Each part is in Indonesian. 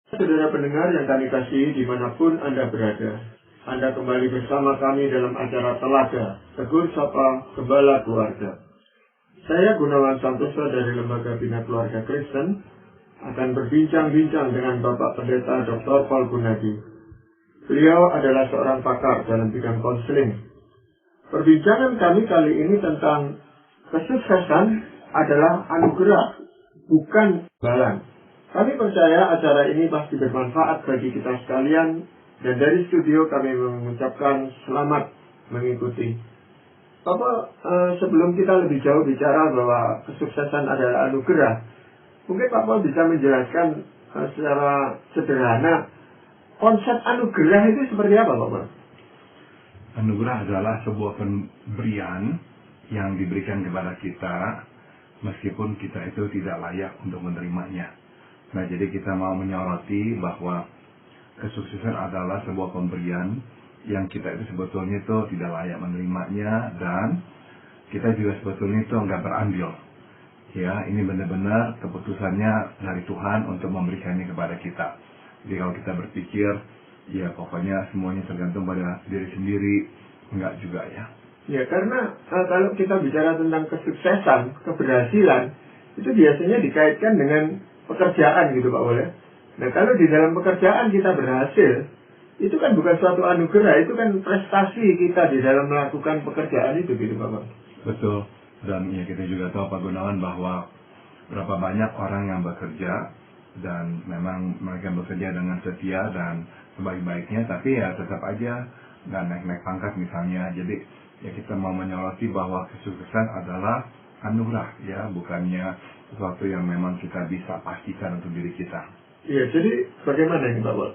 Saudara pendengar yang kami kasihi dimanapun Anda berada, Anda kembali bersama kami dalam acara Telaga, Tegur Sapa Gembala Keluarga. Saya Gunawan Santoso dari Lembaga Bina Keluarga Kristen akan berbincang-bincang dengan Bapak Pendeta Dr. Paul Gunadi. Beliau adalah seorang pakar dalam bidang konseling. Perbincangan kami kali ini tentang kesuksesan adalah anugerah, bukan imbalan. Kami percaya acara ini pasti bermanfaat bagi kita sekalian, dan dari studio kami mengucapkan selamat mengikuti. Bapak, sebelum kita lebih jauh bicara bahwa kesuksesan adalah anugerah, mungkin Bapak bisa menjelaskan secara sederhana konsep anugerah itu seperti apa, Bapak? Anugerah adalah sebuah pemberian yang diberikan kepada kita meskipun kita itu tidak layak untuk menerimanya. Nah, jadi kita mau menyoroti bahwa kesuksesan adalah sebuah pemberian yang kita itu sebetulnya itu tidak layak menerimanya, dan kita juga sebetulnya itu enggak berandil. Ya, ini benar-benar keputusannya dari Tuhan untuk memberikannya kepada kita. Jadi kalau kita berpikir, ya pokoknya semuanya tergantung pada diri sendiri, enggak juga ya. Ya, karena kalau kita bicara tentang kesuksesan, keberhasilan, itu biasanya dikaitkan dengan pekerjaan gitu Pak Boleh. Nah, kalau di dalam pekerjaan kita berhasil, itu kan bukan suatu anugerah, itu kan prestasi kita di dalam melakukan pekerjaan itu gitu Pak. Betul. Dan ya kita juga tahu Pak Gunawan bahwa berapa banyak orang yang bekerja dan memang mereka bekerja dengan setia dan sebaik-baiknya, tapi ya tetap aja nggak naik-naik pangkat misalnya. Jadi ya kita mau menyoroti bahwa kesuksesan adalah anugerah ya, bukannya sesuatu yang memang kita bisa pastikan untuk diri kita. Iya, jadi bagaimana ini Pak Bol?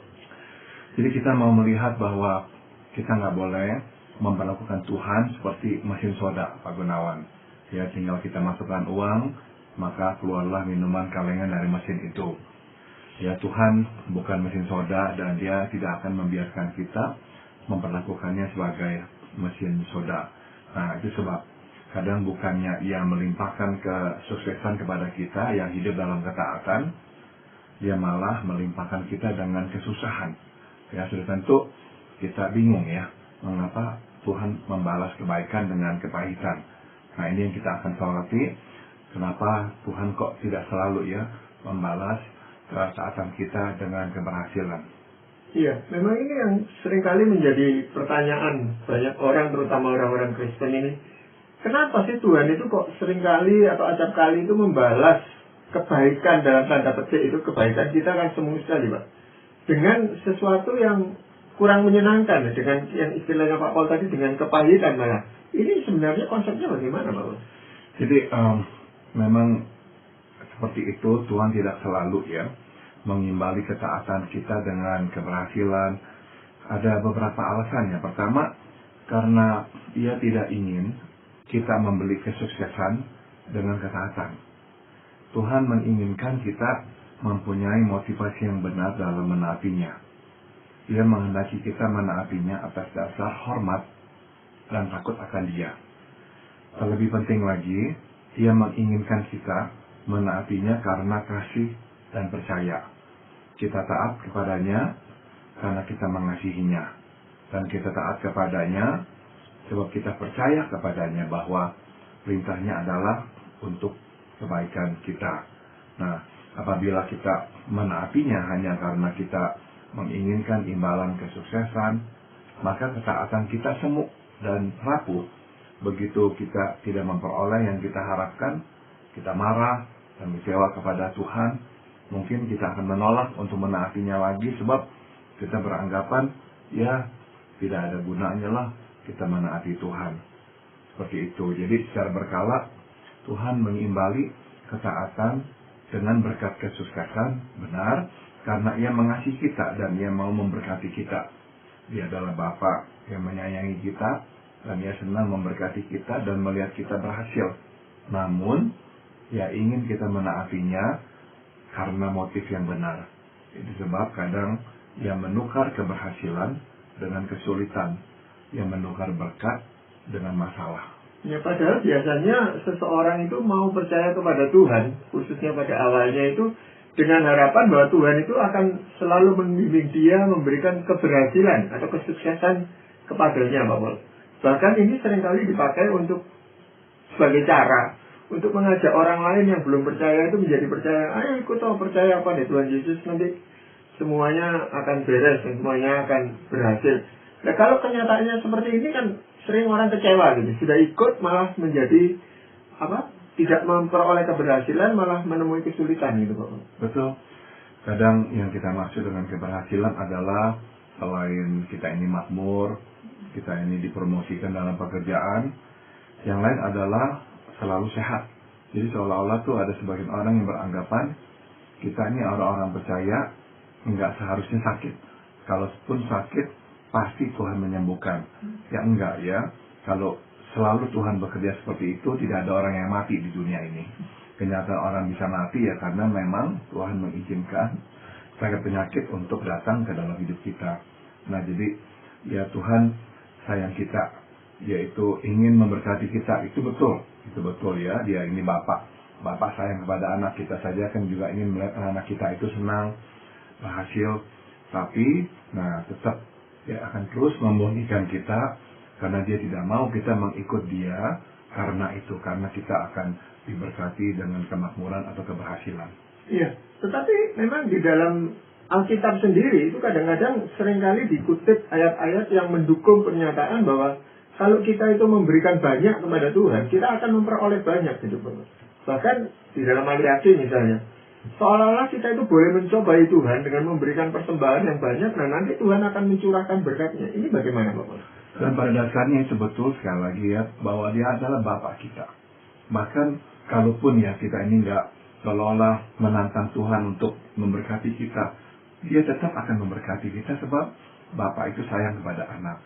Jadi kita mau melihat bahwa kita nggak boleh memperlakukan Tuhan seperti mesin soda, Pak Gunawan. Ya, tinggal kita masukkan uang, maka keluarlah minuman kalengan dari mesin itu. Ya, Tuhan bukan mesin soda dan Dia tidak akan membiarkan kita memperlakukannya sebagai mesin soda. Nah, itu sebab kadang bukannya Ia melimpahkan kesuksesan kepada kita yang hidup dalam ketaatan, Dia malah melimpahkan kita dengan kesusahan. Ya, sudah tentu kita bingung ya, mengapa Tuhan membalas kebaikan dengan kepahitan. Nah, ini yang kita akan soroti, kenapa Tuhan kok tidak selalu ya membalas ketaatan kita dengan keberhasilan. Iya, memang ini yang seringkali menjadi pertanyaan banyak orang, terutama orang-orang Kristen ini. Kenapa sih Tuhan itu kok seringkali atau acap kali itu membalas kebaikan dalam tanda petik itu, kebaikan kita kan semu sekali Pak, dengan sesuatu yang kurang menyenangkan, dengan yang istilahnya Pak Paul tadi dengan kepahitan malah. Ini sebenarnya konsepnya bagaimana Pak Paul? Jadi memang seperti itu, Tuhan tidak selalu ya mengimbali ketaatan kita dengan keberhasilan. Ada beberapa alasannya. Pertama, karena Ia tidak ingin kita membeli kesuksesan dengan ketaatan. Tuhan menginginkan kita mempunyai motivasi yang benar dalam menaatinya. Ia menghendaki kita menaatinya atas dasar hormat dan takut akan Dia. Terlebih penting lagi, Ia menginginkan kita menaatinya karena kasih dan percaya. Kita taat kepadanya karena kita mengasihinya. Dan kita taat kepadanya sebab kita percaya kepadanya bahwa perintahnya adalah untuk kebaikan kita. Nah, apabila kita menaatinya hanya karena kita menginginkan imbalan kesuksesan, maka ketaatan kita semu dan rapuh. Begitu kita tidak memperoleh yang kita harapkan, kita marah dan kecewa kepada Tuhan. Mungkin kita akan menolak untuk menaatinya lagi sebab kita beranggapan ya tidak ada gunanya lah kita menaati Tuhan. Seperti itu. Jadi secara berkala Tuhan mengimbali ketaatan dengan berkat kesuksesan benar karena Ia mengasihi kita dan Ia mau memberkati kita. Dia adalah Bapa yang menyayangi kita dan Ia senang memberkati kita dan melihat kita berhasil. Namun Ia ingin kita menaatinya karena motif yang benar. Itu sebab kadang Ia menukar keberhasilan dengan kesulitan, Ia menukar berkat dengan masalah. Ya, padahal biasanya seseorang itu mau percaya kepada Tuhan, khususnya pada awalnya itu dengan harapan bahwa Tuhan itu akan selalu membimbing dia, memberikan keberhasilan atau kesuksesan kepadanya, Pak Paul. Bahkan ini seringkali dipakai untuk sebagai cara untuk mengajak orang lain yang belum percaya itu menjadi percaya. Ayo ikut percaya pada Tuhan Yesus, nanti semuanya akan beres dan semuanya akan berhasil. Nah, kalau kenyataannya seperti ini kan sering orang kecewa gitu. Sudah ikut malah menjadi tidak memperoleh keberhasilan, malah menemui kesulitan gitu, Pak. Betul. Kadang yang kita maksud dengan keberhasilan adalah selain kita ini makmur, kita ini dipromosikan dalam pekerjaan, yang lain adalah selalu sehat. Jadi seolah-olah tuh ada sebagian orang yang beranggapan kita ini orang-orang percaya enggak seharusnya sakit. Kalaupun sakit pasti Tuhan menyembuhkan. Ya enggak ya. Kalau selalu Tuhan bekerja seperti itu, tidak ada orang yang mati di dunia ini. Kenyataan orang bisa mati ya karena memang Tuhan mengizinkan sakit penyakit untuk datang ke dalam hidup kita. Nah jadi ya Tuhan sayang kita, yaitu ingin memberkati kita, itu betul ya. Dia ini Bapak sayang kepada anak kita saja kan juga ingin melihat anak kita itu senang, berhasil, tapi tetap dia akan terus membohongkan kita karena dia tidak mau kita mengikut dia karena kita akan diberkati dengan kemakmuran atau keberhasilan. Iya, tetapi memang di dalam Alkitab sendiri itu kadang-kadang seringkali dikutip ayat-ayat yang mendukung pernyataan bahwa kalau kita itu memberikan banyak kepada Tuhan, kita akan memperoleh banyak gitu, Pak. Bahkan di dalam Maliaki misalnya, seolah-olah kita itu boleh mencobai Tuhan dengan memberikan persembahan yang banyak, nah nanti Tuhan akan mencurahkan berkatnya. Ini bagaimana, Bapak? Dan pada dasarnya itu betul sekali lagi ya, bahwa dia adalah Bapak kita. Bahkan kalaupun ya kita ini enggak seolah-olah menantang Tuhan untuk memberkati kita, dia tetap akan memberkati kita sebab Bapak itu sayang kepada anak.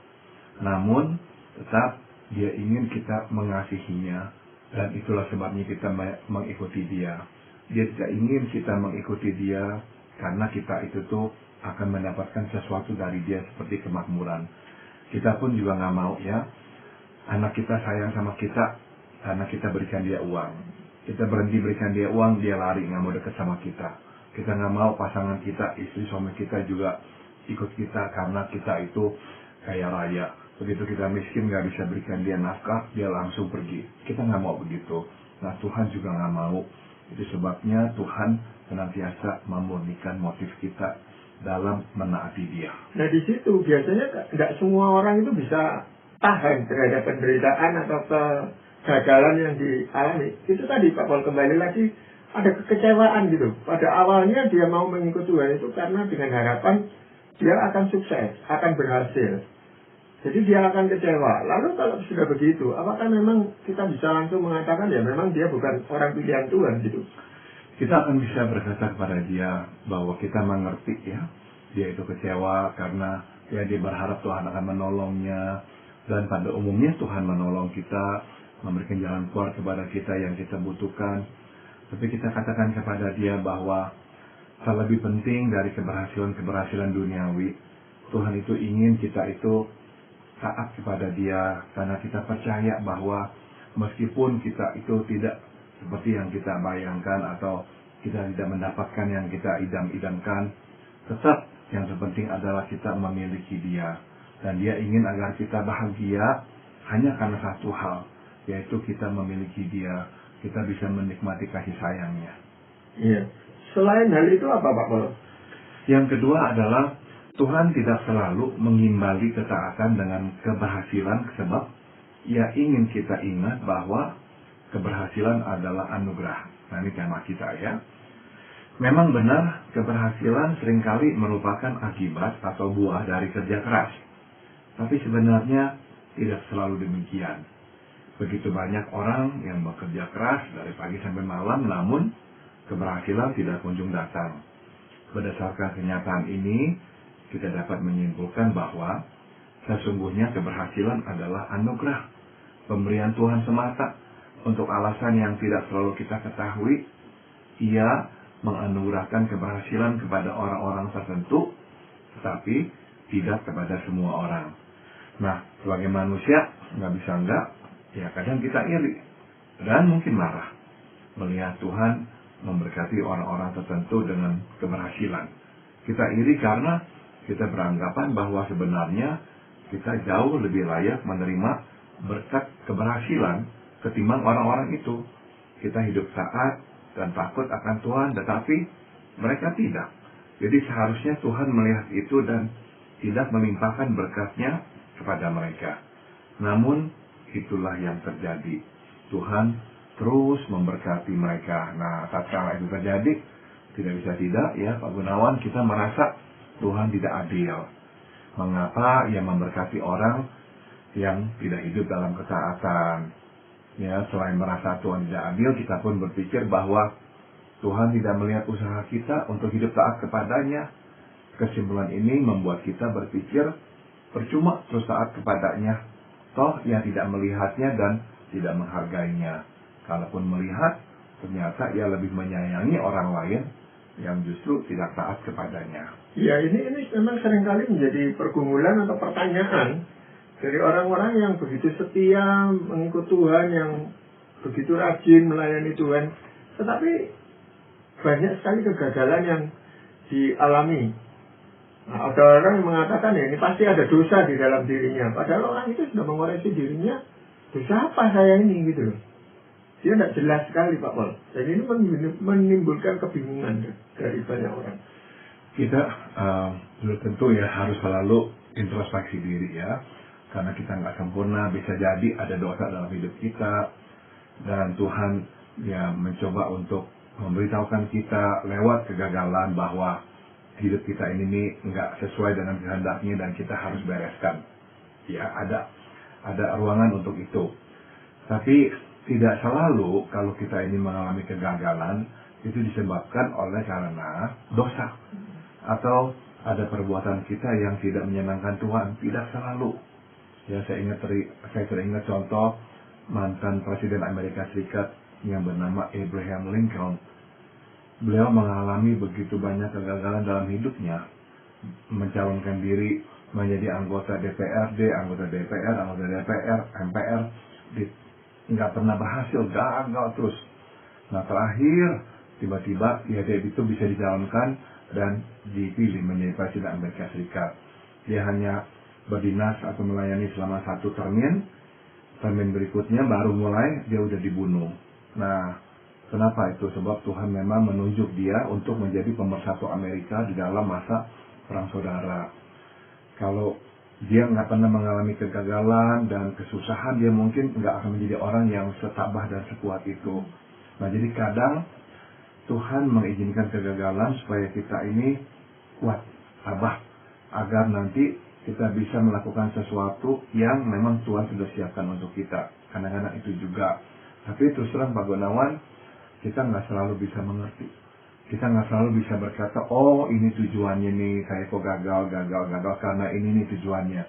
Namun tetap dia ingin kita mengasihinya, dan itulah sebabnya kita mengikuti dia. Dia tidak ingin kita mengikuti dia karena kita itu tuh akan mendapatkan sesuatu dari dia seperti kemakmuran. Kita pun juga nggak mau ya anak kita sayang sama kita karena kita berikan dia uang. Kita berhenti berikan dia uang, dia lari nggak mau dekat sama kita. Kita nggak mau pasangan kita, istri suami kita juga ikut kita karena kita itu kaya raya. Begitu kita miskin nggak bisa berikan dia nafkah, dia langsung pergi. Kita nggak mau begitu. Nah Tuhan juga nggak mau. Itu sebabnya Tuhan senantiasa memurnikan motif kita dalam menaati dia. Nah di situ biasanya nggak semua orang itu bisa tahan terhadap penderitaan atau kegagalan yang dialami. Itu tadi Pak Paul kembali lagi ada kekecewaan gitu. Pada awalnya dia mau mengikut Tuhan itu karena dengan harapan dia akan sukses, akan berhasil. Jadi dia akan kecewa. Lalu kalau sudah begitu, apakah memang kita bisa langsung mengatakan ya memang dia bukan orang pilihan Tuhan gitu? Kita akan bisa berkata kepada dia bahwa kita mengerti ya, dia itu kecewa karena ya dia berharap Tuhan akan menolongnya, dan pada umumnya Tuhan menolong kita, memberikan jalan keluar kepada kita yang kita butuhkan. Tapi kita katakan kepada dia bahwa terlebih penting dari keberhasilan duniawi, Tuhan itu ingin kita itu taat kepada dia karena kita percaya bahwa meskipun kita itu tidak seperti yang kita bayangkan atau kita tidak mendapatkan yang kita idam-idamkan, tetap yang terpenting adalah kita memiliki dia. Dan dia ingin agar kita bahagia hanya karena satu hal, yaitu kita memiliki dia, kita bisa menikmati kasih sayangnya. Iya. Selain hal itu apa Pak Paul? Yang kedua adalah Tuhan tidak selalu mengimbali ketaatan dengan keberhasilan sebab ia ingin kita ingat bahwa keberhasilan adalah anugerah. Nah ini tema kita ya. Memang benar keberhasilan seringkali merupakan akibat atau buah dari kerja keras. Tapi sebenarnya tidak selalu demikian. Begitu banyak orang yang bekerja keras dari pagi sampai malam namun keberhasilan tidak kunjung datang. Berdasarkan kenyataan ini, kita dapat menyimpulkan bahwa sesungguhnya keberhasilan adalah anugerah, pemberian Tuhan semata. Untuk alasan yang tidak selalu kita ketahui, ia menganugerahkan keberhasilan kepada orang-orang tertentu, tetapi tidak kepada semua orang. Nah, sebagai manusia, nggak bisa enggak, ya kadang kita iri dan mungkin marah melihat Tuhan memberkati orang-orang tertentu dengan keberhasilan. Kita iri karena kita beranggapan bahwa sebenarnya kita jauh lebih layak menerima berkat keberhasilan ketimbang orang-orang itu. Kita hidup taat dan takut akan Tuhan, tetapi mereka tidak. Jadi seharusnya Tuhan melihat itu dan tidak melimpahkan berkatnya kepada mereka. Namun itulah yang terjadi. Tuhan terus memberkati mereka. Nah, tatkala itu terjadi, tidak bisa tidak ya Pak Gunawan, kita merasa Tuhan tidak adil. Mengapa Ia memberkati orang yang tidak hidup dalam ketaatan? Ya, selain merasa Tuhan tidak adil, kita pun berpikir bahwa Tuhan tidak melihat usaha kita untuk hidup taat kepadanya. Kesimpulan ini membuat kita berpikir percuma terus taat kepadanya. Toh Ia tidak melihatnya dan tidak menghargainya. Kalaupun melihat, ternyata Ia lebih menyayangi orang lain yang justru tidak taat kepadanya. Ya, ini memang seringkali menjadi pergumulan atau pertanyaan dari orang-orang yang begitu setia mengikut Tuhan, yang begitu rajin melayani Tuhan, tetapi banyak sekali kegagalan yang dialami. Nah, ada orang yang mengatakan ya ini pasti ada dosa di dalam dirinya, padahal orang itu sudah mengoreksi dirinya, dosa apa saya ini gitu loh. Dia tidak jelas sekali Pak Paul. Dan ini menimbulkan kebingungan dari banyak orang. Kita tentu ya harus selalu introspeksi diri ya. Karena kita nggak sempurna, bisa jadi ada dosa dalam hidup kita. Dan Tuhan ya mencoba untuk memberitahukan kita lewat kegagalan bahwa hidup kita ini nih nggak sesuai dengan kehendaknya dan kita harus bereskan. Ya ada ruangan untuk itu. Tapi tidak selalu kalau kita ini mengalami kegagalan itu disebabkan oleh karena dosa atau ada perbuatan kita yang tidak menyenangkan Tuhan. Tidak selalu. Ya saya teringat contoh mantan Presiden Amerika Serikat yang bernama Abraham Lincoln. Beliau mengalami begitu banyak kegagalan dalam hidupnya, mencalonkan diri menjadi anggota DPRD, anggota DPR, MPR, nggak pernah berhasil, gagal terus. Nah terakhir tiba-tiba ya dia itu bisa dicalonkan dan dipilih menjadi Presiden Amerika Serikat. Dia hanya berdinas atau melayani selama 1 termin berikutnya baru mulai dia udah dibunuh. Nah kenapa itu? Sebab Tuhan memang menunjuk dia untuk menjadi pemersatu Amerika di dalam masa perang saudara. Kalau dia nggak pernah mengalami kegagalan dan kesusahan, dia mungkin nggak akan menjadi orang yang setabah dan sekuat itu. Nah jadi kadang Tuhan mengizinkan kegagalan supaya kita ini kuat, tabah, agar nanti kita bisa melakukan sesuatu yang memang Tuhan sudah siapkan untuk kita. Kadang-kadang itu juga. Tapi terus terang Pak Gunawan, kita nggak selalu bisa mengerti. Kita nggak selalu bisa berkata, oh ini tujuannya nih, saya kok gagal karena ini nih tujuannya.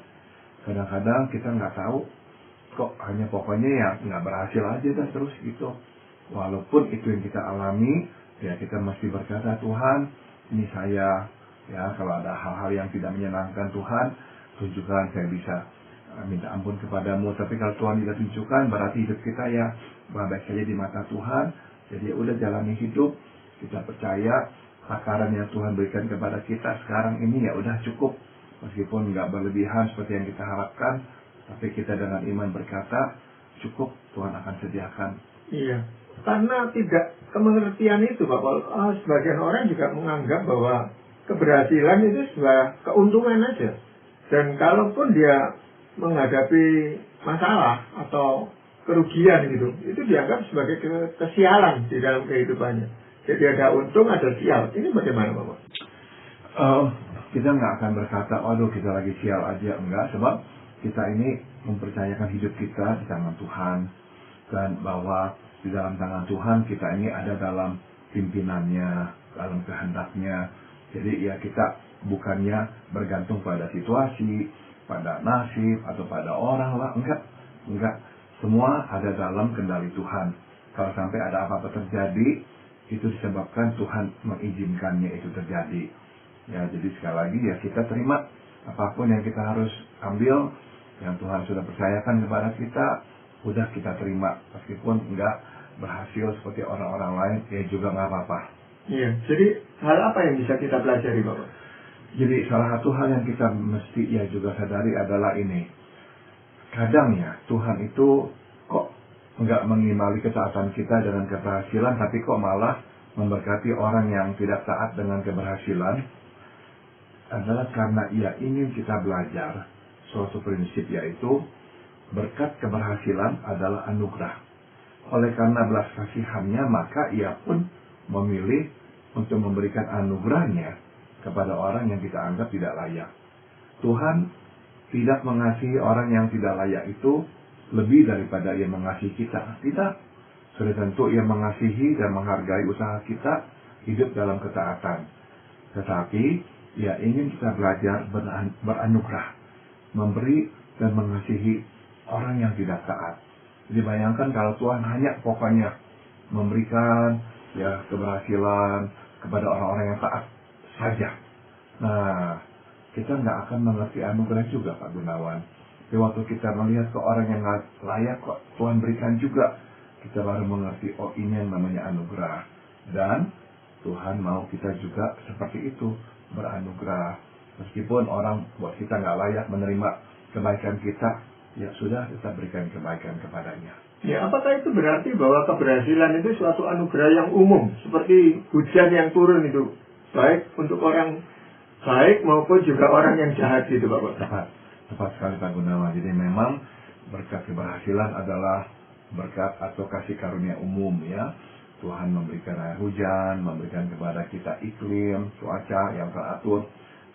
Kadang-kadang kita nggak tahu, kok hanya pokoknya ya nggak berhasil aja dan terus gitu. Walaupun itu yang kita alami, ya kita mesti berkata, Tuhan, ini saya, ya kalau ada hal-hal yang tidak menyenangkan Tuhan, tunjukkan saya bisa minta ampun kepadamu. Tapi kalau Tuhan tidak tunjukkan, berarti hidup kita ya baik saja di mata Tuhan. Jadi udah jalani hidup. Kita percaya takaran yang Tuhan berikan kepada kita sekarang ini ya udah cukup. Meskipun nggak berlebihan seperti yang kita harapkan, tapi kita dengan iman berkata, cukup, Tuhan akan sediakan. Iya, karena tidak kemengertian itu Pak Paul, sebagian orang juga menganggap bahwa keberhasilan itu sebuah keuntungan aja. Dan kalaupun dia menghadapi masalah atau kerugian gitu, itu dianggap sebagai kesialan di dalam kehidupannya. Jadi ada untung, ada sial. Ini bagaimana Bapak? Kita nggak akan berkata, waduh kita lagi sial aja. Enggak, sebab kita ini mempercayakan hidup kita di tangan Tuhan. Dan bahwa di dalam tangan Tuhan kita ini ada dalam pimpinannya, dalam kehendaknya. Jadi ya kita bukannya bergantung pada situasi, pada nasib, atau pada orang lah. Enggak. Semua ada dalam kendali Tuhan. Kalau sampai ada apa-apa terjadi, itu disebabkan Tuhan mengizinkannya itu terjadi. Ya, jadi sekali lagi ya kita terima apapun yang kita harus ambil, yang Tuhan sudah percayakan kepada kita, udah kita terima. Meskipun enggak berhasil seperti orang-orang lain, ya juga nggak apa-apa. Iya, jadi hal apa yang bisa kita pelajari, Bapak? Jadi salah satu hal yang kita mesti ya juga sadari adalah ini. Kadang ya Tuhan itu kok nggak mengimali ketaatan kita dengan keberhasilan, tapi kok malah memberkati orang yang tidak taat dengan keberhasilan, adalah karena ia ingin kita belajar suatu prinsip, yaitu berkat keberhasilan adalah anugerah. Oleh karena belas kasihannya, maka ia pun memilih untuk memberikan anugerahnya kepada orang yang kita anggap tidak layak. Tuhan tidak mengasihi orang yang tidak layak itu lebih daripada ia mengasihi kita. Tidak. Sudah tentu ia mengasihi dan menghargai usaha kita hidup dalam ketaatan. Tetapi ia ingin kita belajar beranugerah, memberi dan mengasihi orang yang tidak taat. Jadi bayangkan kalau Tuhan hanya pokoknya memberikan ya keberhasilan kepada orang-orang yang taat saja. Nah, kita nggak akan mengerti anugerah juga, Pak Gunawan. Tapi waktu kita melihat ke orang yang nggak layak kok Tuhan berikan juga, kita baru mengerti, oh ini yang namanya anugerah. Dan Tuhan mau kita juga seperti itu, beranugerah. Meskipun orang buat kita nggak layak menerima kebaikan kita, ya sudah, kita berikan kebaikan kepadanya. Ya, apakah itu berarti bahwa keberhasilan itu suatu anugerah yang umum, seperti hujan yang turun itu, baik untuk orang baik maupun juga orang yang jahat gitu, Bapak? Tepat sekali, Pak Gunawan. Jadi memang berkat keberhasilan adalah berkat atau kasih karunia umum ya. Tuhan memberikan air hujan, memberikan kepada kita iklim, cuaca yang teratur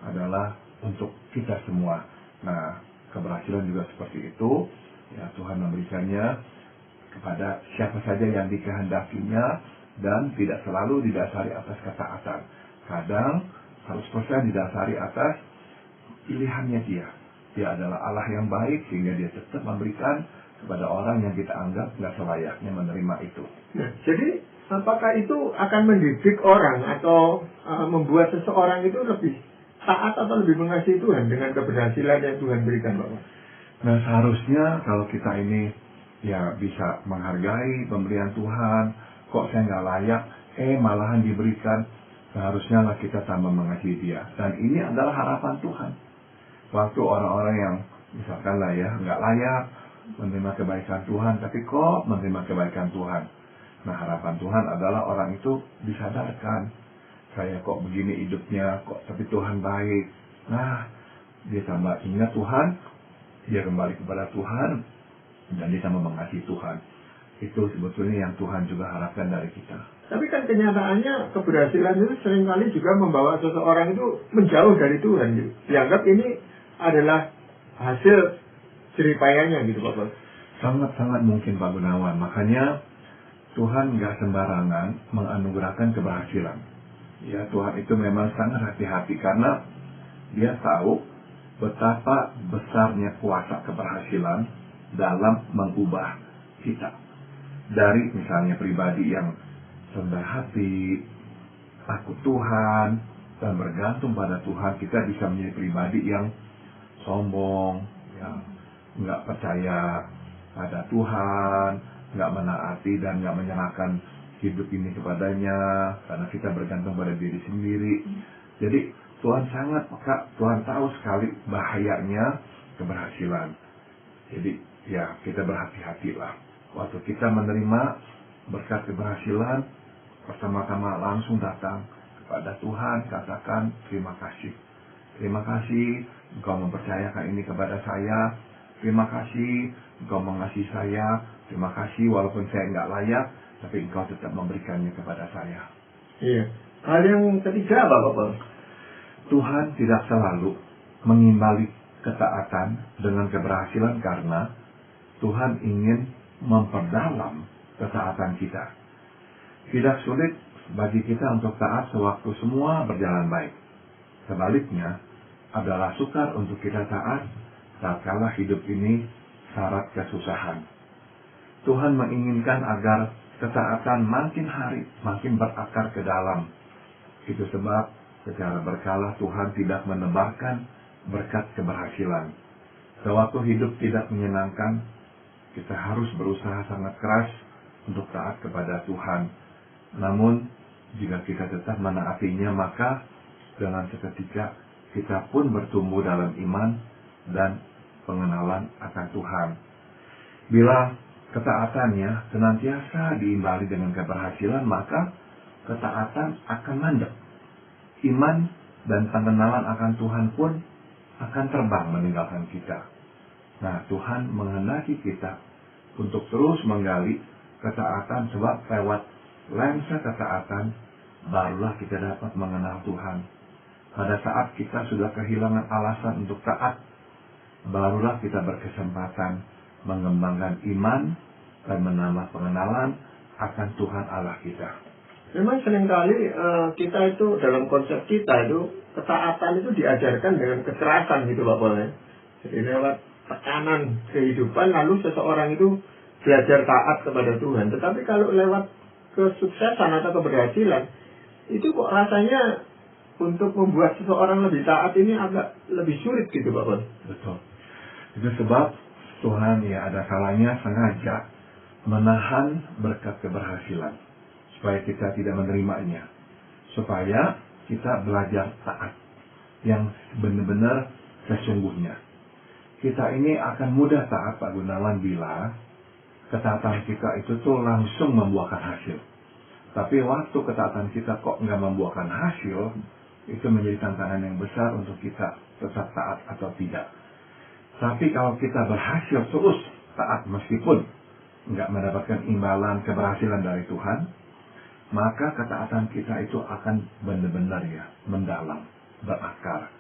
adalah untuk kita semua. Nah, keberhasilan juga seperti itu. Ya, Tuhan memberikannya kepada siapa saja yang dikehendakinya dan tidak selalu didasari atas ketaatan. Kadang 100% didasari atas pilihannya dia. Dia adalah Allah yang baik sehingga dia tetap memberikan kepada orang yang kita anggap nggak selayaknya menerima itu. Nah, jadi apakah itu akan mendidik orang atau membuat seseorang itu lebih taat atau lebih mengasihi Tuhan dengan keberhasilan yang Tuhan berikan, Bapak? Nah, seharusnya kalau kita ini ya bisa menghargai pemberian Tuhan, kok saya nggak layak, malahan diberikan, seharusnya lah kita tambah mengasihi dia. Dan ini adalah harapan Tuhan. Waktu orang-orang yang misalkan lah ya nggak layak menerima kebaikan Tuhan, tapi kok menerima kebaikan Tuhan. Nah, harapan Tuhan adalah orang itu disadarkan, saya kok begini hidupnya, kok tapi Tuhan baik. Nah, dia tambah ingat Tuhan, dia kembali kepada Tuhan, dan dia tambah mengasihi Tuhan. Itu sebetulnya yang Tuhan juga harapkan dari kita. Tapi kan kenyataannya keberhasilan itu seringkali juga membawa seseorang itu menjauh dari Tuhan gitu. Dianggap ini adalah hasil jeripayanya gitu, Bapak. Sangat-sangat mungkin, Pak Gunawan. Makanya Tuhan nggak sembarangan menganugerahkan keberhasilan. Ya, Tuhan itu memang sangat hati-hati karena dia tahu betapa besarnya kuasa keberhasilan dalam mengubah kita. Dari misalnya pribadi yang rendah hati, takut Tuhan, dan bergantung pada Tuhan, kita bisa menjadi pribadi yang sombong, yang nggak percaya pada Tuhan, nggak menaati dan nggak menyerahkan hidup ini kepadanya, karena kita bergantung pada diri sendiri. Jadi Tuhan sangat peka, Tuhan tahu sekali bahayanya keberhasilan. Jadi ya kita berhati-hatilah. Waktu kita menerima berkat keberhasilan, pertama-tama langsung datang kepada Tuhan, katakan terima kasih. Terima kasih Engkau mempercayakan ini kepada saya. Terima kasih Engkau mengasihi saya. Terima kasih walaupun saya nggak layak, tapi Engkau tetap memberikannya kepada saya. Iya. Hal yang ketiga apa, Bapak? Tuhan tidak selalu mengimbali ketaatan dengan keberhasilan karena Tuhan ingin memperdalam ketaatan kita. Tidak sulit bagi kita untuk taat sewaktu semua berjalan baik. Sebaliknya, adalah sukar untuk kita taat saat kala hidup ini syarat kesusahan. Tuhan menginginkan agar ketaatan makin hari makin berakar ke dalam. Itu sebab secara berkala Tuhan tidak menebarkan berkat keberhasilan. Sewaktu hidup tidak menyenangkan, kita harus berusaha sangat keras untuk taat kepada Tuhan. Namun, jika kita tetap menaatinya, maka dengan seketika kita pun bertumbuh dalam iman dan pengenalan akan Tuhan. Bila ketaatannya senantiasa diimbali dengan keberhasilan, maka ketaatan akan mandek. Iman dan pengenalan akan Tuhan pun akan terbang meninggalkan kita. Nah, Tuhan menghendaki kita untuk terus menggali ketaatan, sebab lewat lensa ketaatan barulah kita dapat mengenal Tuhan. Pada saat kita sudah kehilangan alasan untuk taat, barulah kita berkesempatan mengembangkan iman dan menambah pengenalan akan Tuhan Allah kita. Memang seringkali kita itu dalam konsep kita itu ketaatan itu diajarkan dengan kekerasan gitu Pak Pol. Jadi lewat tekanan kehidupan lalu seseorang itu belajar taat kepada Tuhan. Tetapi kalau lewat kesuksesan atau keberhasilan itu kok rasanya untuk membuat seseorang lebih taat ini agak lebih sulit gitu Pak Pol. Betul. Itu sebab Tuhan ya ada kalanya sengaja menahan berkat keberhasilan supaya kita tidak menerimanya, supaya kita belajar taat yang benar-benar sesungguhnya. Kita ini akan mudah taat Pak Gunawan bila ketaatan kita itu tuh langsung membuahkan hasil. Tapi waktu ketaatan kita kok nggak membuahkan hasil, itu menjadi tantangan yang besar untuk kita tetap taat atau tidak. Tapi kalau kita berhasil terus taat meskipun nggak mendapatkan imbalan keberhasilan dari Tuhan, maka ketaatan kita itu akan benar-benar ya mendalam, berakar.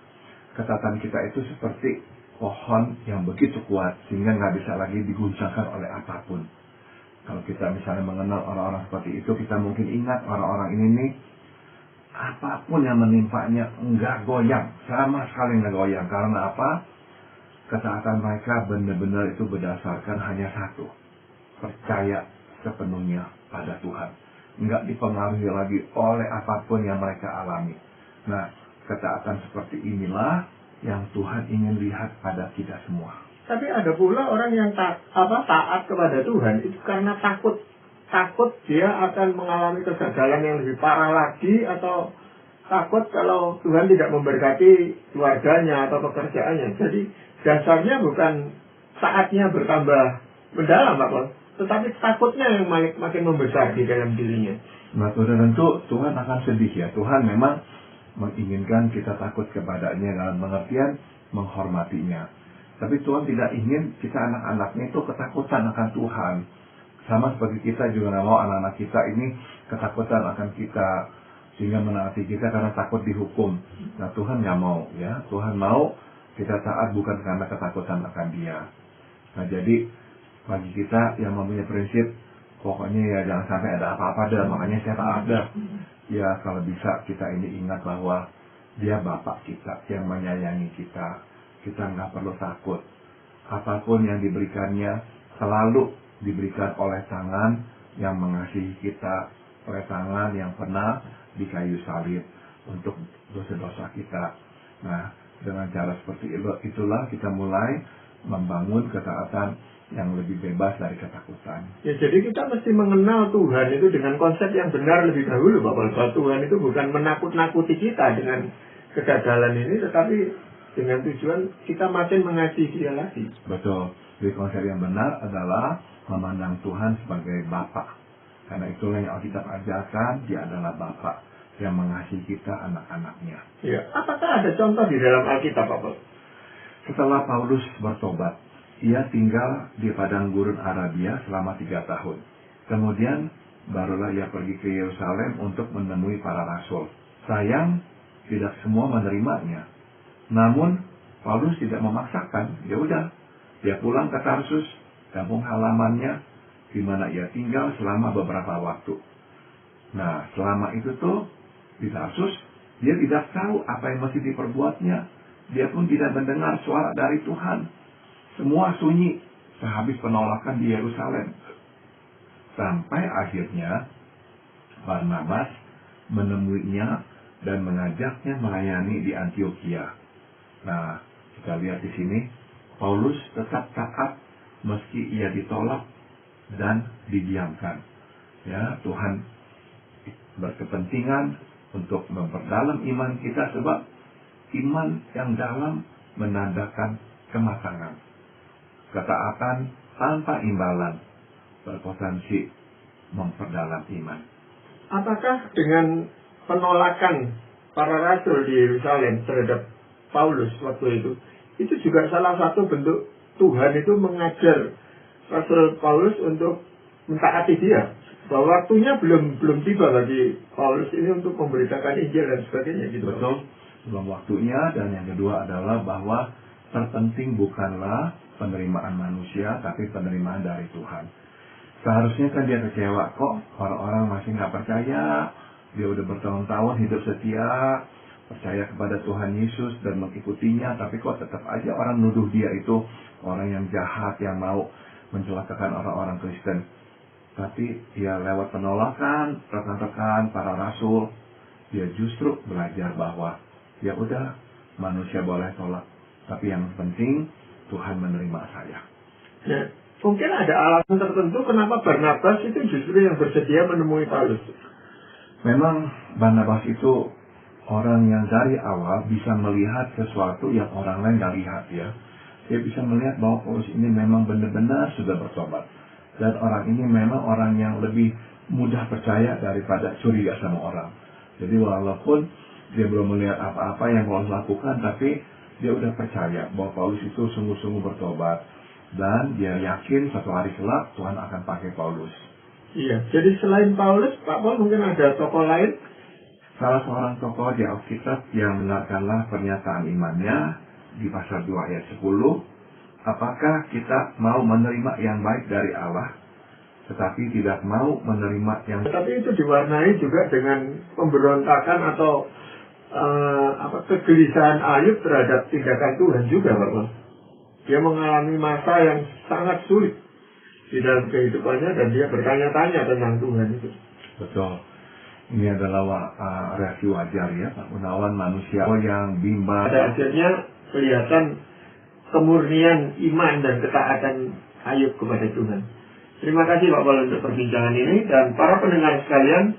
Ketaatan kita itu seperti pohon yang begitu kuat sehingga nggak bisa lagi diguncangkan oleh apapun. Kalau kita misalnya mengenal orang-orang seperti itu, kita mungkin ingat orang-orang ini nih, apapun yang menimpanya nggak goyang, sama sekali nggak goyang. Karena apa? Ketaatan mereka benar-benar itu berdasarkan hanya satu, percaya sepenuhnya pada Tuhan. Nggak dipengaruhi lagi oleh apapun yang mereka alami. Nah, ketaatan seperti inilah yang Tuhan ingin lihat pada kita semua. Tapi ada pula orang yang taat kepada Tuhan itu karena takut dia akan mengalami kegagalan yang lebih parah lagi, atau takut kalau Tuhan tidak memberkati keluarganya atau pekerjaannya. Jadi dasarnya bukan taatnya bertambah mendalam Pak Pol, tetapi takutnya yang makin membesar di dalam dirinya. Nah, tentu Tuhan akan sedih ya. Tuhan memang menginginkan kita takut kepadanya dalam pengertian menghormatinya. Tapi Tuhan tidak ingin kita anak-anaknya itu ketakutan akan Tuhan. Sama seperti kita juga nggak mau anak-anak kita ini ketakutan akan kita sehingga menaati kita karena takut dihukum. Nah, Tuhan nggak mau ya. Tuhan mau kita taat bukan karena ketakutan akan Dia. Nah, jadi bagi kita yang mempunyai prinsip pokoknya ya jangan sampai ada apa-apa dah, makanya saya taat dah. Ya kalau bisa kita ini ingat bahwa Dia Bapak kita yang menyayangi kita. Kita nggak perlu takut. Apapun yang diberikannya selalu diberikan oleh tangan yang mengasihi kita, oleh tangan yang pernah di kayu salib untuk dosa-dosa kita. Nah, dengan cara seperti itulah kita mulai membangun ketaatan yang lebih bebas dari ketakutan. Ya, jadi kita mesti mengenal Tuhan itu dengan konsep yang benar lebih dahulu, Bapak. Bahwa Tuhan itu bukan menakut-nakuti kita dengan kegagalan ini, tetapi dengan tujuan kita makin mengasihi Dia lagi. Betul. Jadi konsep yang benar adalah memandang Tuhan sebagai Bapa. Karena itulah yang Alkitab ajarkan, Dia adalah Bapa yang mengasihi kita, anak-anaknya. Ya. Apakah ada contoh di dalam Alkitab, Bapak? Setelah Paulus bertobat, ia tinggal di padang gurun Arabia selama 3 tahun. Kemudian barulah ia pergi ke Yerusalem untuk menemui para rasul. Sayang, tidak semua menerimanya. Namun Paulus tidak memaksakan. Ya udah, dia pulang ke Tarsus, kampung halamannya, di mana ia tinggal selama beberapa waktu. Nah, selama itu tuh di Tarsus, dia tidak tahu apa yang mesti diperbuatnya. Dia pun tidak mendengar suara dari Tuhan. Semua sunyi sehabis penolakan di Yerusalem. Sampai akhirnya Barnabas menemuinya dan mengajaknya melayani di Antiokhia. Nah, kita lihat di sini, Paulus tetap taat meski ia ditolak dan didiamkan. Ya, Tuhan berkepentingan untuk memperdalam iman kita, sebab iman yang dalam menandakan kematangan. Ketaatan tanpa imbalan berpotensi memperdalam iman. Apakah dengan penolakan para rasul di Yerusalem terhadap Paulus waktu itu juga salah satu bentuk Tuhan itu mengajar Rasul Paulus untuk mentaati dia, bahwa waktunya belum tiba bagi Paulus ini untuk memberitakan Injil dan sebagainya gitu. Betul, belum waktunya. Dan yang kedua adalah bahwa terpenting bukanlah penerimaan manusia, tapi penerimaan dari Tuhan. Seharusnya kan dia kecewa, kok orang-orang masih nggak percaya. Dia udah bertahun-tahun hidup setia, percaya kepada Tuhan Yesus dan mengikutinya, tapi kok tetap aja orang nuduh dia itu orang yang jahat, yang mau mencelakakan orang-orang Kristen. Tapi dia lewat penolakan, rekan-rekan, para rasul, dia justru belajar bahwa ya udah, manusia boleh tolak, tapi yang penting Tuhan menerima saya. Nah, mungkin ada alasan tertentu kenapa Barnabas itu justru yang bersedia menemui Paulus. Memang Barnabas itu orang yang dari awal bisa melihat sesuatu yang orang lain nggak lihat ya. Dia bisa melihat bahwa Paulus ini memang benar-benar sudah bertobat. Dan orang ini memang orang yang lebih mudah percaya daripada curiga sama orang. Jadi walaupun dia belum melihat apa-apa yang Paulus lakukan, tapi dia udah percaya bahwa Paulus itu sungguh-sungguh bertobat. Dan dia yakin suatu hari kelak Tuhan akan pakai Paulus. Iya, jadi selain Paulus, Pak Paul mungkin ada tokoh lain? Salah seorang tokoh di Alkitab yang benarkanlah pernyataan imannya di pasal 2 ayat 10. Apakah kita mau menerima yang baik dari Allah, tetapi tidak mau menerima yang... Tapi itu diwarnai juga dengan pemberontakan atau kegelisahan Ayub terhadap tindakan Tuhan juga, Pak Paul. Dia mengalami masa yang sangat sulit di dalam kehidupannya dan dia bertanya-tanya tentang Tuhan itu. Betul. Ini adalah reaksi wajar ya, Pak Gunawan, manusia yang bimbang. Pada akhirnya kelihatan kemurnian iman dan ketaatan Ayub kepada Tuhan. Terima kasih Pak Paul untuk perbincangan ini, dan para pendengar sekalian,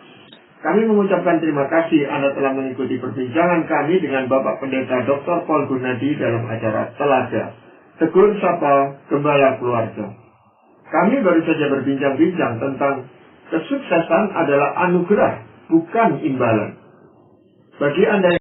kami mengucapkan terima kasih Anda telah mengikuti perbincangan kami dengan Bapak Pendeta Dr. Paul Gunadi dalam acara Telaga, Tegur Sapa Gembala Keluarga. Kami baru saja berbincang-bincang tentang kesuksesan adalah anugerah, bukan imbalan. Bagi Anda